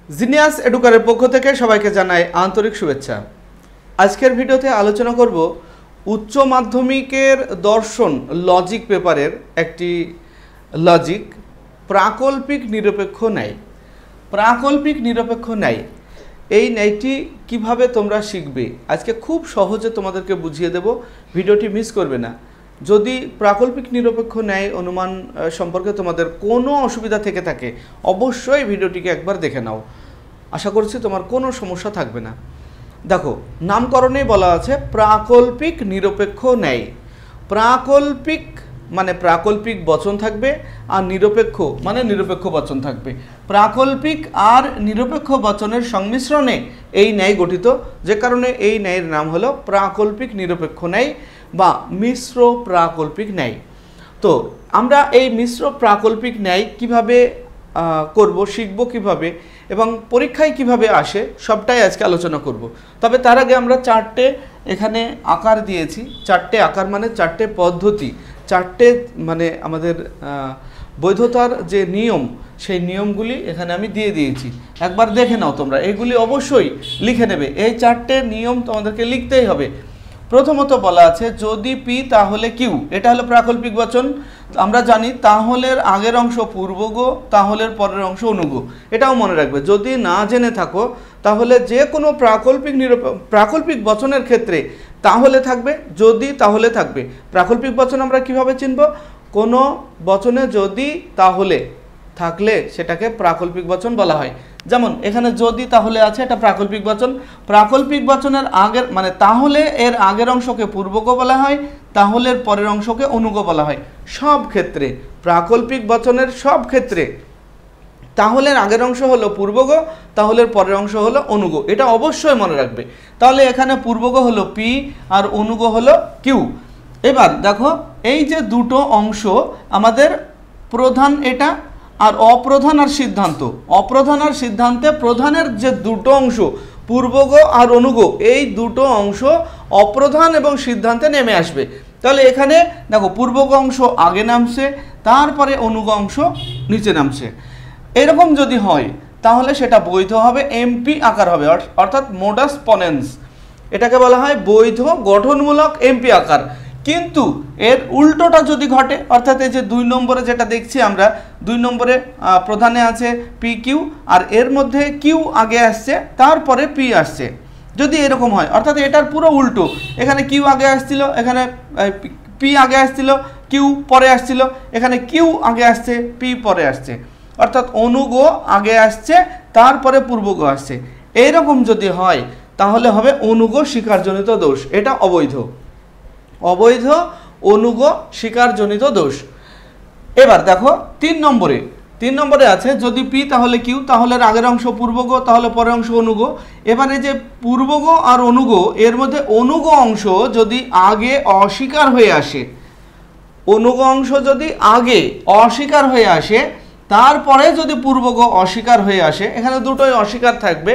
Genius এডুকারের পক্ষ থেকে সবাইকে জানাই আন্তরিক শুভেচ্ছা। আজকের ভিডিওতে আলোচনা করব উচ্চ মাধ্যমিকের দর্শন লজিক পেপারের একটি লজিক প্রাকল্পিক নিরপেক্ষ ন্যায়। প্রাকল্পিক নিরপেক্ষ ন্যায়, এই ন্যায়টি কিভাবে তোমরা শিখবে আজকে খুব সহজে তোমাদেরকে বুঝিয়ে দেব, ভিডিওটি মিস করবে না। যদি প্রাকল্পিক নিরপেক্ষ ন্যায় অনুমান সম্পর্কে তোমাদের কোনো অসুবিধা থেকে থাকে অবশ্যই ভিডিওটিকে একবার দেখে নাও, আশা করছি তোমার কোনো সমস্যা থাকবে না। দেখো, নামকরণেই বলা আছে প্রাকল্পিক নিরপেক্ষ ন্যায়। প্রাকল্পিক মানে প্রাকল্পিক বচন থাকবে, আর নিরপেক্ষ মানে নিরপেক্ষ বচন থাকবে। প্রাকল্পিক আর নিরপেক্ষ বচনের সংমিশ্রণে এই ন্যায় গঠিত, যে কারণে এই ন্যায়ের নাম হলো প্রাকল্পিক নিরপেক্ষ ন্যায় বা মিশ্র প্রাকল্পিক ন্যায়। তো আমরা এই মিশ্র প্রাকল্পিক ন্যায় কিভাবে করব, শিখব কিভাবে এবং পরীক্ষায় কিভাবে আসে সবটাই আজকে আলোচনা করব। তবে তার আগে আমরা চারটে এখানে আকার দিয়েছি। চারটে আকার মানে চারটে পদ্ধতি, চারটে মানে আমাদের বৈধতার যে নিয়ম, সেই নিয়মগুলি এখানে আমি দিয়ে দিয়েছি। একবার দেখে নাও তোমরা, এগুলি অবশ্যই লিখে নেবে। এই চারটে নিয়ম তোমাদেরকে লিখতেই হবে। প্রথমত বলা আছে যদি পি তাহলে কিউ, এটা হলো প্রাকল্পিক বচন। আমরা জানি তাহলের আগের অংশ পূর্বগ, তাহলের পরের অংশ অনুগ, এটাও মনে রাখবে। যদি না জেনে থাকো তাহলে যে কোনো প্রাকল্পিক বচনের ক্ষেত্রে তাহলে থাকবে, যদি তাহলে থাকবে। প্রাকল্পিক বচন আমরা কিভাবে চিনব? কোনো বচনে যদি তাহলে থাকলে সেটাকে প্রাকল্পিক বচন বলা হয়। যেমন এখানে যদি তাহলে আছে, এটা প্রাকল্পিক বচন। প্রাকল্পিক বচনের আগের মানে তাহলে এর আগের অংশকে পূর্বগ বলা হয়, তাহলের পরের অংশকে অনুগ বলা হয়। সব ক্ষেত্রে প্রাকল্পিক বচনের সব ক্ষেত্রে তাহলের আগের অংশ হলো পূর্বগ, তাহলের পরের অংশ হলো অনুগ, এটা অবশ্যই মনে রাখবে। তাহলে এখানে পূর্বগ হলো পি আর অনুগ হলো কিউ। এবার দেখো, এই যে দুটো অংশ আমাদের প্রধান এটা আর অপ্রধান আর সিদ্ধান্ত। অপ্রধান আর সিদ্ধান্তে প্রধানের যে দুটো অংশ পূর্বগ আর অনুগ, এই দুটো অংশ অপ্রধান এবং সিদ্ধান্তে নেমে আসবে। তাহলে এখানে দেখো, পূর্বগ অংশ আগে নামছে, তারপরে অনুগ অংশ নিচে নামছে। এরকম যদি হয় তাহলে সেটা বৈধ হবে, এমপি আকার হবে, অর্থাৎ মোডাস পনেন্স। এটাকে বলা হয় বৈধ গঠনমূলক এমপি আকার। কিন্তু এর উল্টোটা যদি ঘটে, অর্থাৎ এই যে 2 নম্বরে যেটা দেখছি আমরা, 2 নম্বরে প্রধানে আছে পি কিউ আর এর মধ্যে কিউ আগে আসছে তারপরে পি আসছে, যদি এরকম হয় অর্থাৎ এটার পুরো উল্টো, এখানে কিউ আগে আসছিল, এখানে পি আগে আসছিল, কিউ পরে আসছিল, এখানে কিউ আগে আসছে, পি পরে আসছে, অর্থাৎ অনুগ আগে আসছে তারপরে পূর্বগ আসছে। এইরকম যদি হয় তাহলে হবে অনুগ স্বীকারজনিত দোষ, এটা অবৈধ। অবৈধ অনুগ স্বীকারজনিত দোষ। এবার দেখো 3 নম্বরে আছে যদি পি তাহলে কিউ, তাহলে আগের অংশ পূর্বগ, তাহলে পরের অংশ অনুগ। এবারে যে পূর্বগ আর অনুগ, এর মধ্যে অনুগ অংশ যদি আগে অস্বীকার হয়ে আসে, অনুগ অংশ যদি আগে অস্বীকার হয়ে আসে তারপরে যদি পূর্বগ অস্বীকার হয়ে আসে, এখানে দুটোই অস্বীকার থাকবে।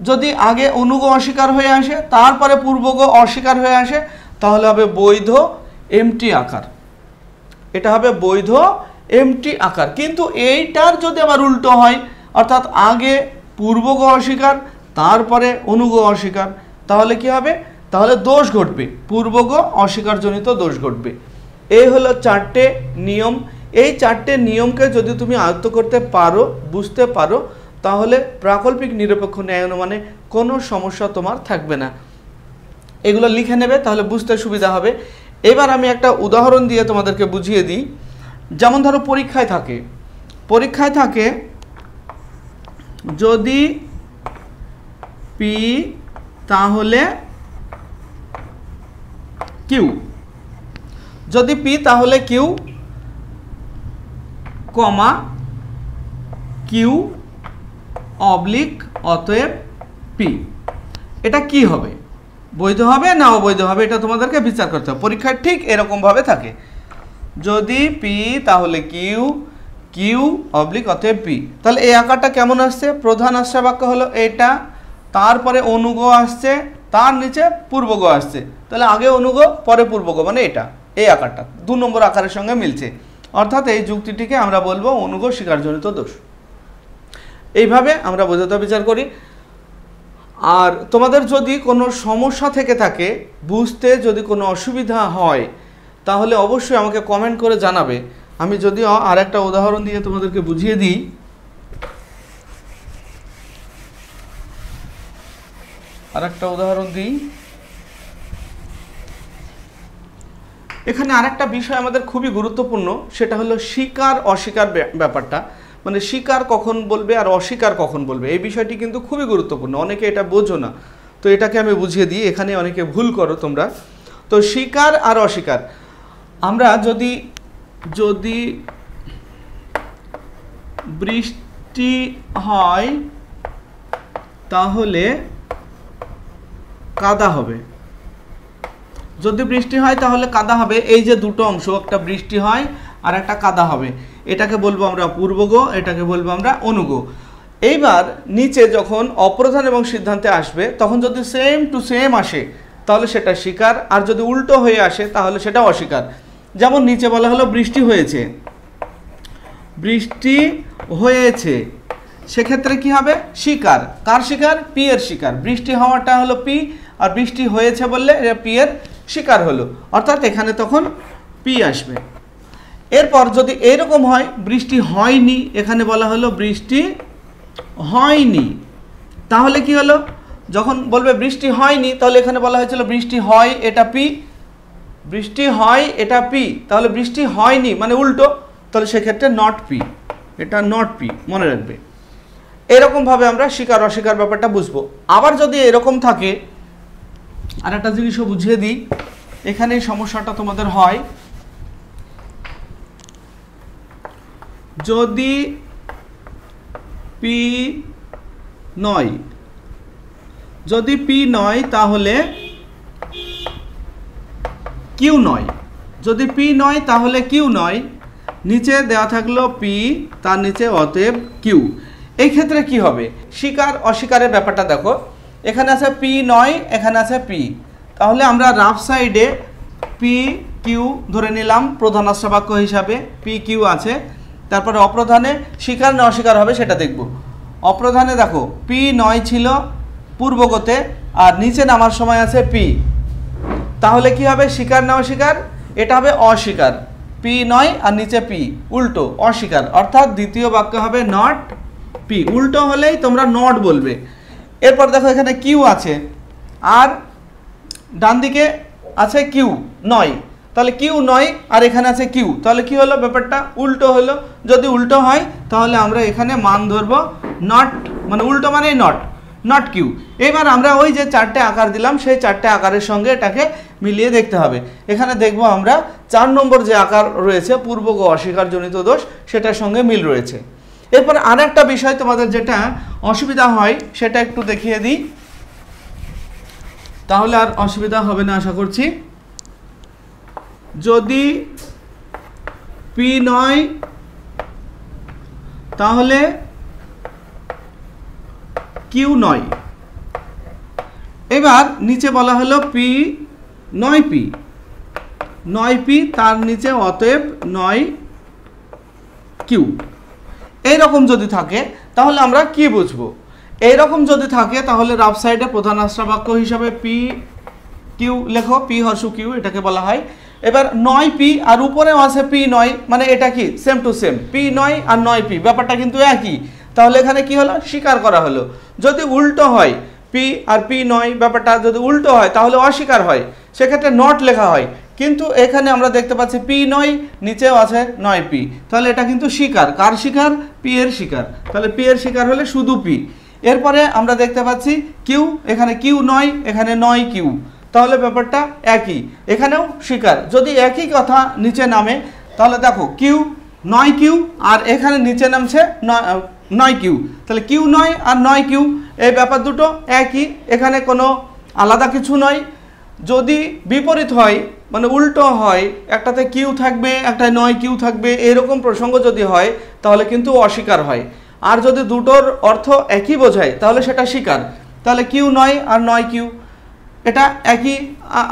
যদি আগে অনুগ অস্বীকার হয়ে আসে তারপরে পূর্বগ অস্বীকার হয়ে আসে তাহলে হবে বৈধ এমটি আকার, এটা হবে বৈধ এমটি আকার। কিন্তু এইটার যদি আবার উল্টো হয়, অর্থাৎ আগে পূর্বগ অস্বীকার তারপরে অনুগ অস্বীকার, তাহলে কি হবে? তাহলে দোষ ঘটবে, পূর্বগ অস্বীকারজনিত দোষ ঘটবে। এই হলো 4টে নিয়ম। এই 4টে নিয়মকে যদি তুমি আয়ত্ত করতে পারো, বুঝতে পারো, তাহলে প্রাকল্পিক নিরপেক্ষ ন্যায় অনুমানে কোনো সমস্যা তোমার থাকবে না। এগুলো লিখে নেবে, তাহলে বুঝতে সুবিধা হবে। এবার আমি একটা উদাহরণ দিয়ে তোমাদেরকে বুঝিয়ে দিই। যেমন ধরো পরীক্ষায় থাকে যদি পি তাহলে কিউ, যদি পি তাহলে কিউ, কমা কিউ অবলিক অতএব পি, এটা কি হবে? বৈধ হবে না অবৈধ হবে? এটা তোমাদেরকে বিচার করতে হবে। পরীক্ষায় ঠিক এরকমভাবে থাকে, যদি পি তাহলে কিউ, কিউ অবলিক অতএব পি। তাহলে এই আকারটা কেমন আসছে? প্রধান আশ্রয় বাক্য হলো এটা, তারপরে অনুগ আসছে, তার নিচে পূর্বগ আসছে, তাহলে আগে অনুগ পরে পূর্বগ, মানে এটা, এই আকারটা 2 নম্বর আকারের সঙ্গে মিলছে। অর্থাৎ এই যুক্তিটিকে আমরা বলবো অনুগ স্বীকারজনিত দোষ। এইভাবে আমরা বৈধতা বিচার করি। আর তোমাদের যদি কোনো সমস্যা থেকে থাকে, বুঝতে যদি কোনো অসুবিধা হয়, তাহলে অবশ্যই আমাকে কমেন্ট করে জানাবে। আমি যদিও আর একটা উদাহরণ দিয়ে তোমাদেরকে বুঝিয়ে দিই। এখানে আরেকটা বিষয় আমাদের খুবই গুরুত্বপূর্ণ, সেটা হলো স্বীকার অস্বীকার ব্যাপারটা। মানে স্বীকার কখন বলবে আর অস্বীকার কখন বলবে, এই বিষয়টি কিন্তু খুবই গুরুত্বপূর্ণ। অনেকে এটা বোঝো না, তো এটাকে আমি বুঝিয়ে দিই। এখানে অনেকে ভুল করো তোমরা। তো স্বীকার আর অস্বীকার, আমরা যদি বৃষ্টি হয় তাহলে কাদা হবে। যদি বৃষ্টি হয় তাহলে কাদা হবে, এই যে দুটো অংশ, একটা বৃষ্টি হয় আর একটা কাদা হবে, এটাকে বলবো আমরা পূর্বগ, এটাকে বলবো আমরা অনুগ। এইবার নিচে যখন অপ্রধান এবং সিদ্ধান্তে আসবে, তখন যদি সেম টু সেম আসে তাহলে সেটা স্বীকার, আর যদি উল্টো হয়ে আসে তাহলে সেটা অস্বীকার। যেমন নিচে বলা হলো বৃষ্টি হয়েছে, বৃষ্টি হয়েছে, সেক্ষেত্রে কি হবে? স্বীকার। কার স্বীকার? পি এর স্বীকার। বৃষ্টি হওয়াটা হলো পি, আর বৃষ্টি হয়েছে বললে পি এর স্বীকার হলো, অর্থাৎ এখানে তখন পি আসবে। এরপর যদি এরকম হয় বৃষ্টি হয়নি, এখানে বলা হলো বৃষ্টি হয়নি, তাহলে কি হলো? যখন বলবে বৃষ্টি হয়নি, তাহলে এখানে বলা হয়েছিল বৃষ্টি হয়, এটা পি, বৃষ্টি হয় এটা পি, তাহলে বৃষ্টি হয়নি মানে উল্টো, তাহলে সেক্ষেত্রে নট পি, এটা নট পি, মনে রাখবে। এরকমভাবে আমরা স্বীকার অস্বীকার ব্যাপারটা বুঝবো। আবার যদি এরকম থাকে, আর একটা জিনিসও বুঝিয়ে দিই, এখানে সমস্যাটা তোমাদের হয়, যদি পি নয়, যদি পি নয় তাহলে কিউ নয়, যদি পি নয় তাহলে কিউ নয়, নিচে দেওয়া থাকলো পি, তার নিচে অতএব কিউ। এই ক্ষেত্রে কি হবে? স্বীকার অস্বীকারের ব্যাপারটা দেখো, এখানে আছে পি নয়, এখানে আছে পি, তাহলে আমরা রাফ সাইডে পি কিউ ধরে নিলাম প্রধানাশ্র বাক্য হিসাবে, পি কিউ আছে। তারপরে অপ্রধানে স্বীকার না অস্বীকার হবে সেটা দেখব। অপ্রধানে দেখো পি নয় ছিল পূর্বগতে, আর নিচে নামার সময় আছে পি, তাহলে কি হবে? স্বীকার না অস্বীকার? এটা হবে অস্বীকার। পি নয় আর নিচে পি, উল্টো অস্বীকার, অর্থাৎ দ্বিতীয় বাক্য হবে নট পি। উল্টো হলেই তোমরা নট বলবে। এরপর দেখো এখানে কিউ আছে, আর ডান দিকে আছে কিউ নয়, তাহলে কিউ নয় আর এখানে আছে কিউ, তাহলে কি হলো? ব্যাপারটা উল্টো হলো। যদি উল্টো হয় তাহলে আমরা এখানে মান ধরবো নট, মানে উল্টো মানে নট, নট কিউ। এবার আমরা ওই যে চারটে আকার দিলাম, সেই চারটে আকারের সঙ্গে এটাকে মিলিয়ে দেখতে হবে। এখানে দেখবো আমরা 4 নম্বর যে আকার রয়েছে পূর্বগ অস্বীকারজনিত দোষ, সেটার সঙ্গে মিল রয়েছে। এরপর আর একটা বিষয় তোমাদের যেটা অসুবিধা হয় সেটা একটু দেখিয়ে দিই, তাহলে আর অসুবিধা হবে না আশা করছি। যদি পি নয় তাহলে কিউ নয়। এবার নিচে বলা হলো পি নয় পি, নয় পি, তার নিচে অতএব নয় কিউ। এইরকম যদি থাকে তাহলে আমরা কি বুঝবো? এইরকম যদি থাকে তাহলে রাফ সাইডে প্রধান আশ্রা বাক্য হিসাবে পি কিউ লেখো, পি হর্ষু কিউ এটাকে বলা হয়। এবার নয় পি আর উপরেও আছে পি নয়, মানে এটা কি সেম টু সেম, পি নয় আর নয় পি, ব্যাপারটা কিন্তু একই। তাহলে এখানে কি হলো? স্বীকার করা হলো। যদি উল্টো হয়, পি আর পি নয় ব্যাপারটা যদি উল্টো হয় তাহলে অস্বীকার হয়, সেক্ষেত্রে নট লেখা হয়। কিন্তু এখানে আমরা দেখতে পাচ্ছি পি নয়, নিচেও আছে নয় পি, তাহলে এটা কিন্তু স্বীকার। কার স্বীকার? পি এর স্বীকার। তাহলে পি এর স্বীকার হলে শুধু পি। এরপরে আমরা দেখতে পাচ্ছি কিউ, এখানে কিউ নয়, এখানে নয় কিউ, তাহলে ব্যাপারটা একই, এখানেও স্বীকার। যদি একই কথা নিচে নামে তাহলে দেখো কিউ নয় কিউ, আর এখানে নিচে নামছে নয় কিউ, তাহলে কিউ নয় আর নয় কিউ, এই ব্যাপার দুটো একই, এখানে কোনো আলাদা কিছু নয়। যদি বিপরীত হয়, মানে উল্টো হয়, একটাতে কিউ থাকবে একটাতে নয় কিউ থাকবে, এরকম প্রসঙ্গ যদি হয় তাহলে কিন্তু অস্বীকার হয়। আর যদি দুটোর অর্থ একই বোঝায় তাহলে সেটা স্বীকার। তাহলে কিউ নয় আর নয় কিউ এটা একই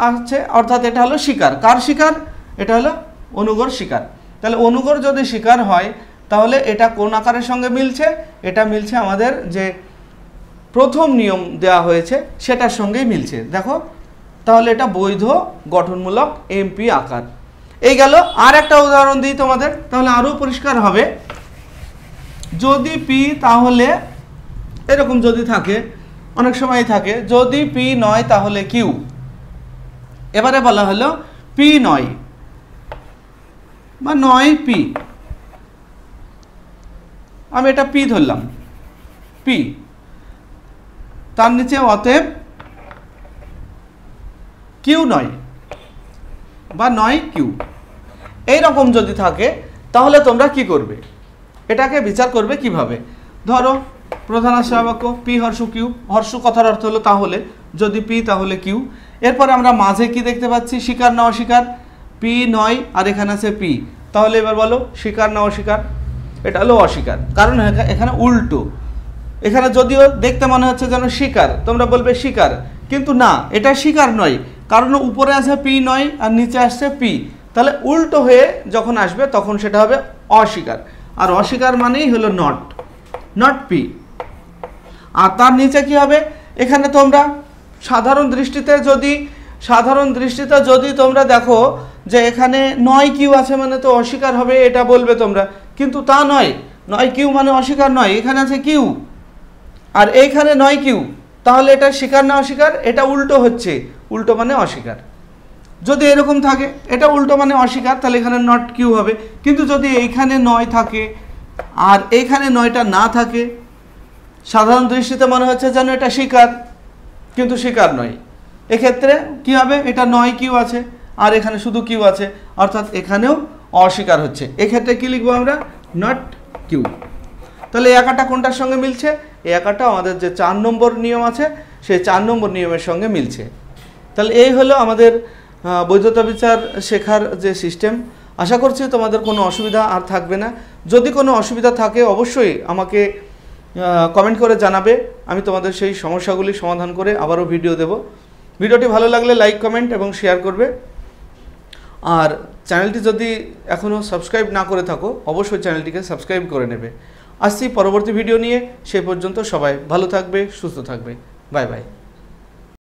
আছে, অর্থাৎ এটা হলো স্বীকার। কার স্বীকার? এটা হলো অনুগর স্বীকার। তাহলে অনুগর যদি স্বীকার হয় তাহলে এটা কোন আকারের সঙ্গে মিলছে? এটা মিলছে আমাদের যে প্রথম নিয়ম দেওয়া হয়েছে সেটার সঙ্গেই মিলছে। দেখো, তাহলে এটা বৈধ গঠনমূলক এমপি আকার। এই গেল। আর একটা উদাহরণ দিই তোমাদের, তাহলে আরও পরিষ্কার হবে। যদি পি, তাহলে এরকম যদি থাকে, অনেক সময় থাকে, যদি পি নয় তাহলে কিউ। এবারে বলা হলো পি নয় বা নয় পি, আমি এটা পি ধরলাম, পি, তার নিচে অতএব কিউ নয় বা নয় কিউ, এইরকম যদি থাকে তাহলে তোমরা কি করবে? এটাকে বিচার করবে কিভাবে? ধরো প্রধান আশ্রয় বাক্য পি হর্ষ কিউ, হর্ষ কথার অর্থ হলো তাহলে, যদি পি তাহলে কিউ। এরপরে আমরা মাঝে কি দেখতে পাচ্ছি? স্বীকার না অস্বীকার, পি নয় আর এখানে আছে পি, তাহলে এবার বলো স্বীকার না অস্বীকার? এটা হলো অস্বীকার, কারণ এখানে উল্টো। এখানে যদিও দেখতে মনে হচ্ছে যেন স্বীকার, তোমরা বলবে স্বীকার, কিন্তু না, এটা স্বীকার নয়, কারণ উপরে আছে পি নয় আর নিচে আসছে পি, তাহলে উল্টো হয়ে যখন আসবে তখন সেটা হবে অস্বীকার। আর অস্বীকার মানেই হলো নট পি। আর তার নিচে কি হবে? এখানে তোমরা সাধারণ দৃষ্টিতে যদি তোমরা দেখো যে এখানে নয় কিউ আছে মানে তো অস্বীকার হবে, এটা বলবে তোমরা, কিন্তু তা নয়। নয় কিউ মানে অস্বীকার নয়, এখানে আছে কিউ আর এইখানে নয় কিউ, তাহলে এটা স্বীকার না অস্বীকার? এটা উল্টো হচ্ছে, উল্টো মানে অস্বীকার। যদি এরকম থাকে এটা উল্টো মানে অস্বীকার, তাহলে এখানে নট কিউ হবে। কিন্তু যদি এইখানে নয় থাকে আর এইখানে নয়টা না থাকে, সাধারণ দৃষ্টিতে মনে হচ্ছে যেন এটা স্বীকার, কিন্তু স্বীকার নয়, এক্ষেত্রে কি হবে? এটা নয় কিউ আছে আর এখানে শুধু কিউ আছে, অর্থাৎ এখানেও অস্বীকার হচ্ছে। এক্ষেত্রে কি লিখবো আমরা? Not Q. তাহলে এই আকারটা কোনটার সঙ্গে মিলছে? এই আকারটা আমাদের যে 4 নম্বর নিয়ম আছে সেই 4 নম্বর নিয়মের সঙ্গে মিলছে। তাহলে এই হলো আমাদের বৈধতা বিচার শেখার যে সিস্টেম। আশা করছি তোমাদের কোনো অসুবিধা আর থাকবে না। যদি কোনো অসুবিধা থাকে অবশ্যই আমাকে কমেন্ট করে জানাবে, আমি তোমাদের সেই সমস্যাগুলি সমাধান করে আবারও ভিডিও দেব। ভিডিওটি ভালো লাগলে লাইক, কমেন্ট এবং শেয়ার করবে। আর চ্যানেলটি যদি এখনও সাবস্ক্রাইব না করে থাকো অবশ্যই চ্যানেলটিকে সাবস্ক্রাইব করে নেবে। আসছি পরবর্তী ভিডিও নিয়ে, সেই পর্যন্ত সবাই ভালো থাকবে, সুস্থ থাকবে। Bye bye.